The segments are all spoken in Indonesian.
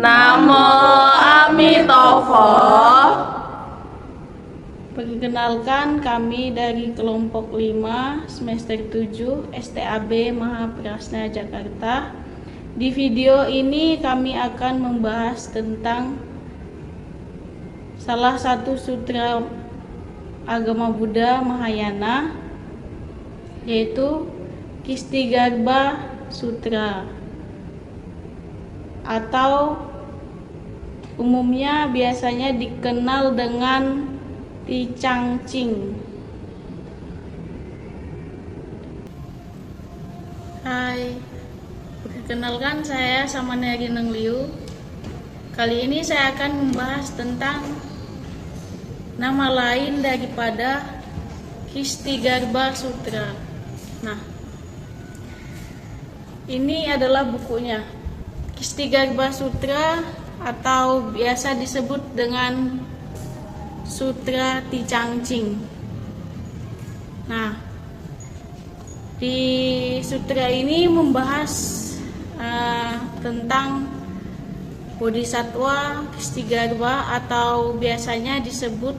Namo Amitofo. Perkenalkan, kami dari kelompok 5 semester 7 STAB Mahaprasna Jakarta. Di video ini kami akan membahas tentang salah satu sutra agama Buddha Mahayana, yaitu Kistigarbha Sutra, atau umumnya biasanya dikenal dengan Ti Chang Ching. Hai, perkenalkan, saya Samaneri Neng Liu. Kali ini saya akan membahas tentang nama lain daripada Kistigarbha Sutra. Nah, ini adalah bukunya, Kistigarbha Sutra, atau biasa disebut dengan Sutra Ti Chang Ching. Nah, di sutra ini membahas tentang Bodhisattva Kistigarbha, atau biasanya disebut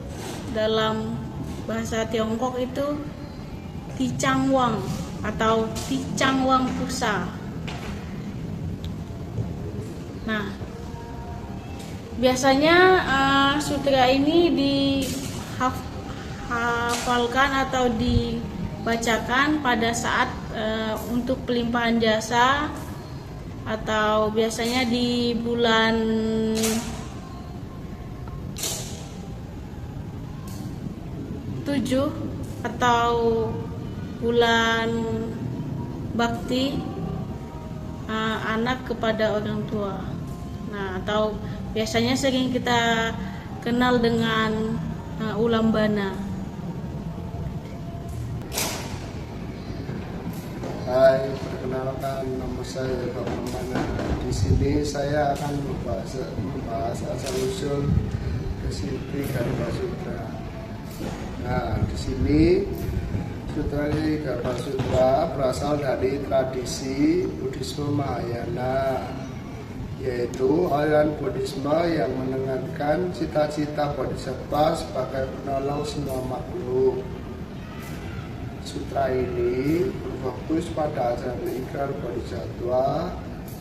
dalam bahasa Tiongkok itu Ti Chang Wang atau Ti Chang Wang Pusa. Nah, biasanya sutra ini dihafalkan atau dibacakan pada saat untuk pelimpahan jasa, atau biasanya di bulan tujuh atau bulan bakti anak kepada orang tua. Nah, atau biasanya sering kita kenal dengan ulambana. Hai, perkenalkan, nama saya Bapak Mana. Di sini saya akan membahas asal usul Kistigarbha Sutra. Nah, di sini Sutra Kistigarbha Sutra berasal dari tradisi Buddhisme Mahayana, yaitu aliran Buddhisme yang menekankan cita-cita Bodhisattva sebagai penolong semua makhluk. Sutra ini berfokus pada ajaran ikrar Bodhisattva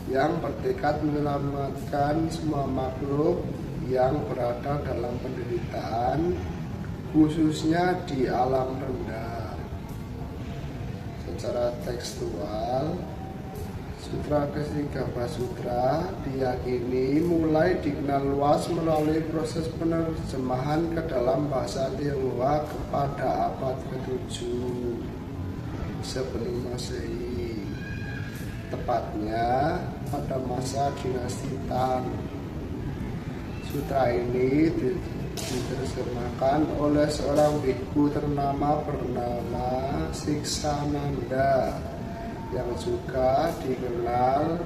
yang bertekad menyelamatkan semua makhluk yang berada dalam penderitaan, khususnya di alam rendah. Secara tekstual, Sutra Kistigarbha Sutra diyakini mulai dikenal luas melalui proses penerjemahan ke dalam bahasa Tionghoa kepada abad ke-7 sebelum Masehi, tepatnya pada masa dinasti Tang. Sutra ini diterjemahkan oleh seorang bhikkhu ternama bernama Siksananda, yang juga dikenal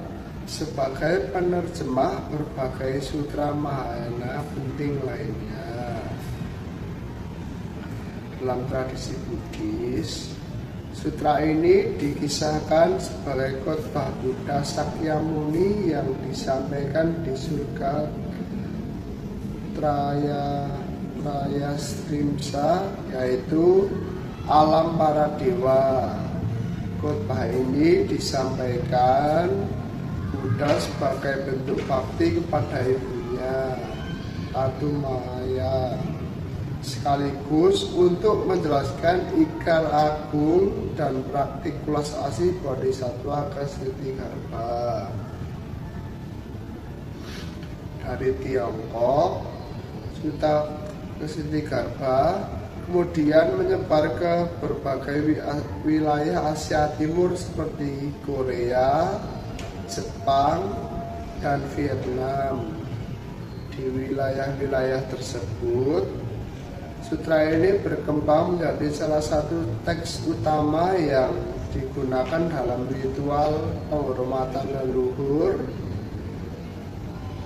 sebagai penerjemah berbagai sutra Mahayana penting lainnya. Dalam tradisi Buddhis, sutra ini dikisahkan sebagai khotbah Buddha Sakyamuni yang disampaikan di surga Trayastrimsa, yaitu alam para dewa. Khotbah ini disampaikan Buddha sebagai bentuk bakti kepada ibunya, Ratu Maya, sekaligus untuk menjelaskan ikrar agung dan praktik welas asih Bodhisattva Kistigarbha. Dari Tiongkok, Sutra Kistigarbha kemudian menyebar ke berbagai wilayah Asia Timur seperti Korea, Jepang, dan Vietnam. Di wilayah-wilayah tersebut, sutra ini berkembang menjadi salah satu teks utama yang digunakan dalam ritual penghormatan leluhur,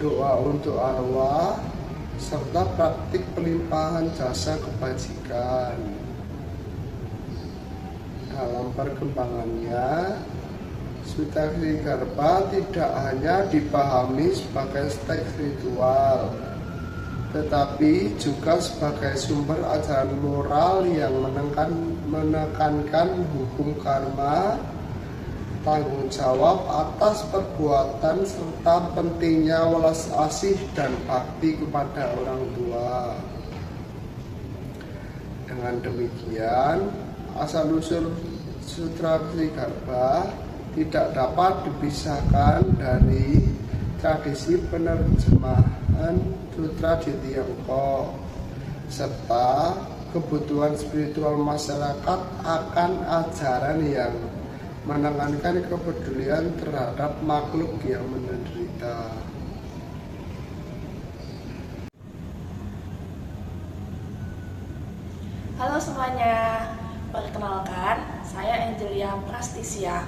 doa untuk arwah, serta praktik pelimpahan jasa kebajikan. Dalam perkembangannya, Sutra Ksenigarba tidak hanya dipahami sebagai teks ritual, tetapi juga sebagai sumber ajaran moral yang menekankan hukum karma, tanggung jawab atas perbuatan, serta pentingnya welas asih dan bakti kepada orang tua. Dengan demikian, asal-usul Sutra Ksenigarba tidak dapat dipisahkan dari tradisi penerjemahan sutra di Tiongkok, serta kebutuhan spiritual masyarakat akan ajaran yang menekankan kepedulian terhadap makhluk yang menderita. Halo semuanya, perkenalkan saya Angelia Prastisia.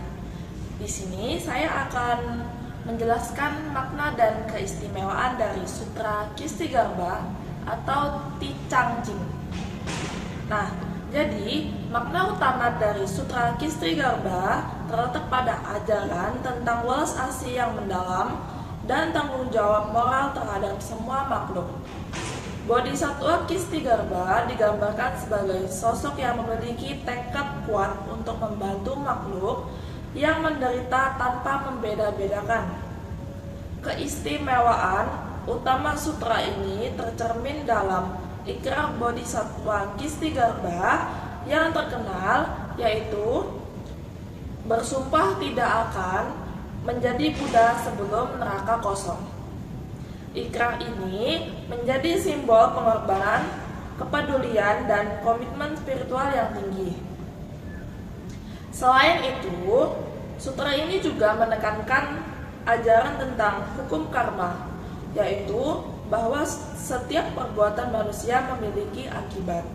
Di sini saya akan menjelaskan makna dan keistimewaan dari Sutra Ksenigarba atau Ticangjing. Nah, jadi makna utama dari Sutra Ksenigarba terletak pada ajaran tentang welas asih yang mendalam dan tanggung jawab moral terhadap semua makhluk. Bodhisattva Ksenigarba digambarkan sebagai sosok yang memiliki tekad kuat untuk membantu makhluk yang menderita tanpa membeda-bedakan. Keistimewaan utama sutra ini tercermin dalam ikrar Bodhisattva Ksenigarba yang terkenal, yaitu bersumpah tidak akan menjadi Buddha sebelum neraka kosong. Ikrar ini menjadi simbol pengorbanan, kepedulian, dan komitmen spiritual yang tinggi. Selain itu, sutra ini juga menekankan ajaran tentang hukum karma, yaitu bahwa setiap perbuatan manusia memiliki akibat.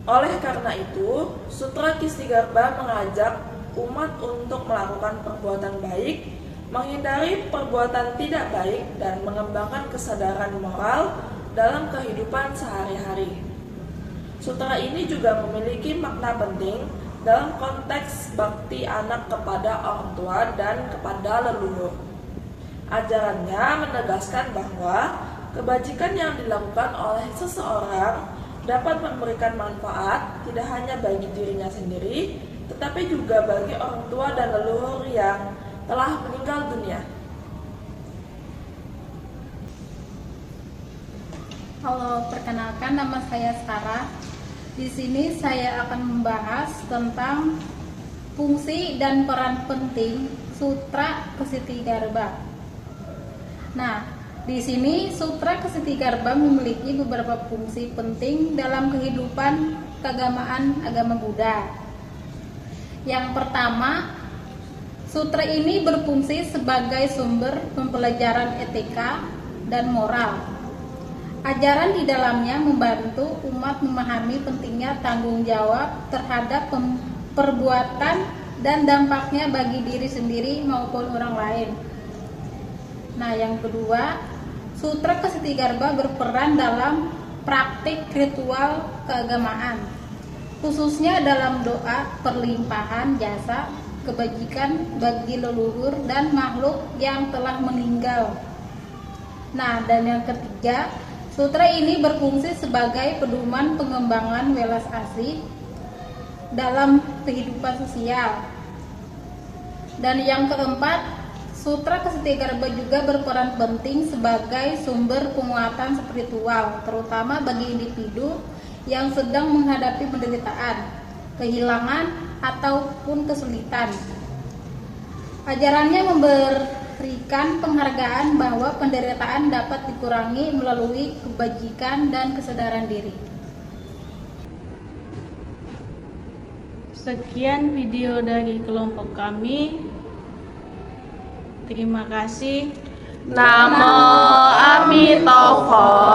Oleh karena itu, Sutra Ksenigarba mengajak umat untuk melakukan perbuatan baik, menghindari perbuatan tidak baik, dan mengembangkan kesadaran moral dalam kehidupan sehari-hari. Sutra ini juga memiliki makna penting dalam konteks bakti anak kepada orang tua dan kepada leluhur. Ajarannya menegaskan bahwa kebajikan yang dilakukan oleh seseorang dapat memberikan manfaat tidak hanya bagi dirinya sendiri, tetapi juga bagi orang tua dan leluhur yang telah meninggal dunia. Halo, perkenalkan nama saya Sarah. Di sini saya akan membahas tentang fungsi dan peran penting Sutra Ksenigarba. Nah, di sini Sutra Ksenigarba memiliki beberapa fungsi penting dalam kehidupan keagamaan agama Buddha. Yang pertama, sutra ini berfungsi sebagai sumber pembelajaran etika dan moral. Ajaran di dalamnya membantu umat memahami pentingnya tanggung jawab terhadap perbuatan dan dampaknya bagi diri sendiri maupun orang lain. Nah, yang kedua, Sutra Ksenigarba berperan dalam praktik ritual keagamaan, khususnya dalam doa perlimpahan jasa kebajikan bagi leluhur dan makhluk yang telah meninggal. Nah, dan yang ketiga, sutra ini berfungsi sebagai pedoman pengembangan welas asih dalam kehidupan sosial. Dan yang keempat, Sutra Ksenigarba juga berperan penting sebagai sumber penguatan spiritual, terutama bagi individu yang sedang menghadapi penderitaan, kehilangan, ataupun kesulitan. Ajarannya memberikan penghargaan bahwa penderitaan dapat dikurangi melalui kebajikan dan kesadaran diri. Sekian video dari kelompok kami. Terima kasih. Namo Amitofo.